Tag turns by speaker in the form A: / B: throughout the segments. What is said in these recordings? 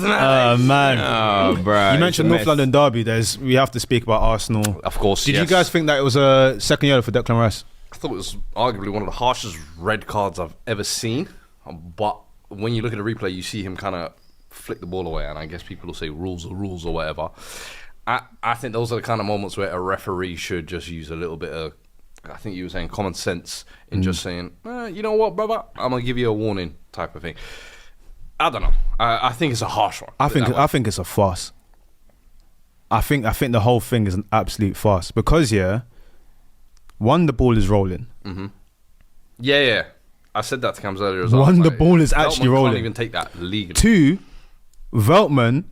A: Man.
B: Oh, bro.
A: You mentioned North London derby. We have to speak about Arsenal.
C: Of course,
A: Did you guys think that it was a second yellow for Declan Rice?
C: I thought it was arguably one of the harshest red cards I've ever seen. But when you look at the replay, you see him kind of flick the ball away. And I guess people will say rules are rules or whatever. I think those are the kind of moments where a referee should just use a little bit of, I think you were saying, common sense in just saying, you know what, brother, I'm going to give you a warning type of thing. I don't know. I think it's a harsh one.
A: I think it's a farce. I think the whole thing is an absolute farce because one, the ball is rolling.
C: Mm-hmm. Yeah. I said that to Cams earlier as well.
A: One, the ball is actually rolling.
C: Can't even take that legally.
A: Two, Veltman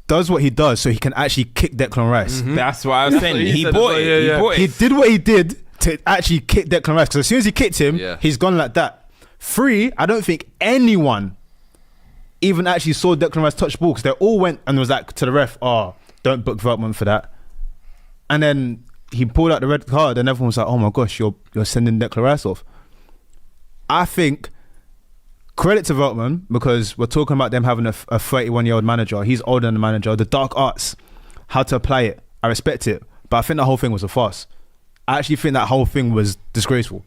A: does what he does so he can actually kick Declan Rice.
B: Mm-hmm. That's what I was saying. He bought it.
A: He did what he did to actually kick Declan Rice because as soon as he kicked him, he's gone like that. Three, I don't think anyone even actually saw Declan Rice touch the ball because they all went and was like to the ref, don't book Veltman for that. And then he pulled out the red card and everyone was like, oh my gosh, you're sending Declan Rice off. I think credit to Veltman because we're talking about them having a 31-year-old manager. He's older than the manager. The dark arts, how to apply it, I respect it. But I think the whole thing was a farce. I actually think that whole thing was disgraceful.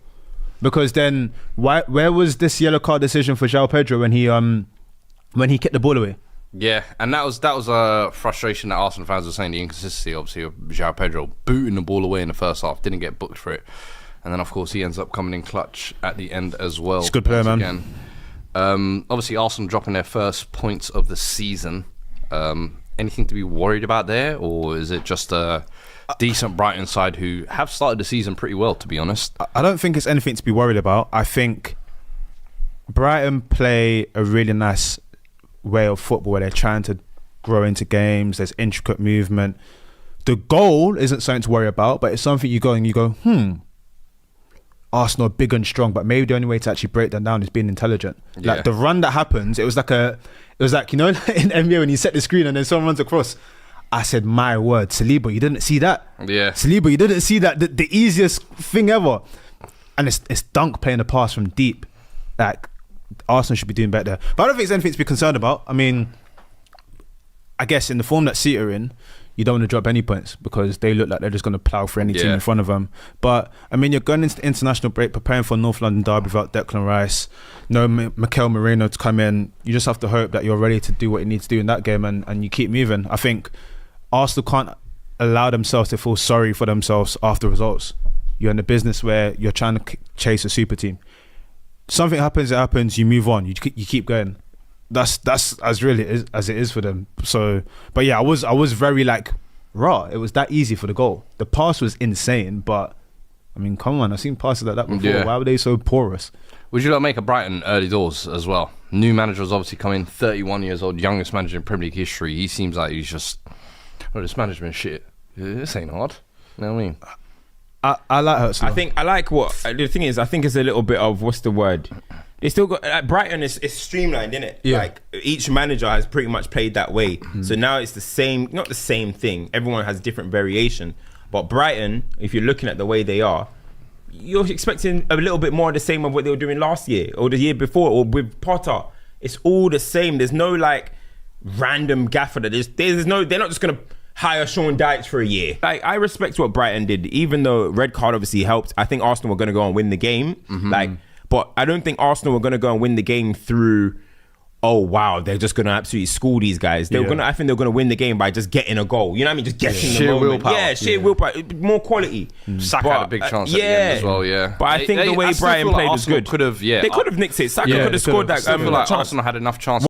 A: Because then, where was this yellow card decision for João Pedro when he kicked the ball away?
C: Yeah, and that was a frustration that Arsenal fans were saying, the inconsistency, obviously, of João Pedro booting the ball away in the first half, didn't get booked for it. And then, of course, he ends up coming in clutch at the end as well.
A: He's a good player, man. Again.
C: Obviously, Arsenal dropping their first points of the season. Anything to be worried about there? Or is it just a decent Brighton side who have started the season pretty well, to be honest?
A: I don't think it's anything to be worried about. I think Brighton play a really nice way of football where they're trying to grow into games. There's intricate movement. The goal isn't something to worry about, but it's something you go, Arsenal are big and strong, but maybe the only way to actually break them down is being intelligent. Like the run that happens, it was like in NBA when you set the screen and then someone runs across. I said, my word, Saliba, you didn't see that?
C: Yeah.
A: Saliba, you didn't see that? The easiest thing ever. And it's Dunk playing a pass from deep. Like, Arsenal should be doing better. But I don't think it's anything to be concerned about. I mean, I guess in the form that City are in, you don't want to drop any points because they look like they're just going to plough for any team in front of them. But, I mean, you're going into the international break, preparing for North London derby without Declan Rice, no Mikel Merino to come in. You just have to hope that you're ready to do what you need to do in that game and you keep moving. I think Arsenal can't allow themselves to feel sorry for themselves after results. You're in a business where you're trying to chase a super team. Something happens, it happens, you move on, you keep going. That's as really as it is for them. So, but yeah, I was very raw. It was that easy for the goal. The pass was insane, but I mean, come on, I've seen passes like that before. Yeah. Why were they so porous?
C: Would you make a Brighton early doors as well? New manager's obviously come in, 31 years old, youngest manager in Premier League history. He seems like he's just, this management shit. This ain't hard. You know what I mean?
A: I like Hurts.
B: I like what the thing is. I think it's a little bit of what's the word. They still got Brighton is streamlined, isn't it?
A: Yeah.
B: Like each manager has pretty much played that way. So now it's the same, not the same thing. Everyone has different variation. But Brighton, if you're looking at the way they are, you're expecting a little bit more of the same of what they were doing last year or the year before or with Potter. It's all the same. There's no random gaffer that there's no. They're not just gonna hire Sean Dyche for a year. I respect what Brighton did, even though red card obviously helped. I think Arsenal were going to go and win the game. But I don't think Arsenal were going to go and win the game through, oh wow, they're just going to absolutely school these guys. I think they're going to win the game by just getting a goal. You know what I mean? Just getting the moment.
C: Willpower.
B: Yeah, sheer willpower. More quality.
C: Saka had a big chance at the end as well, yeah.
B: But I think the way Brighton played was good.
C: They could have
B: nicked it. Saka could have scored that.
C: I feel like Arsenal had enough chance.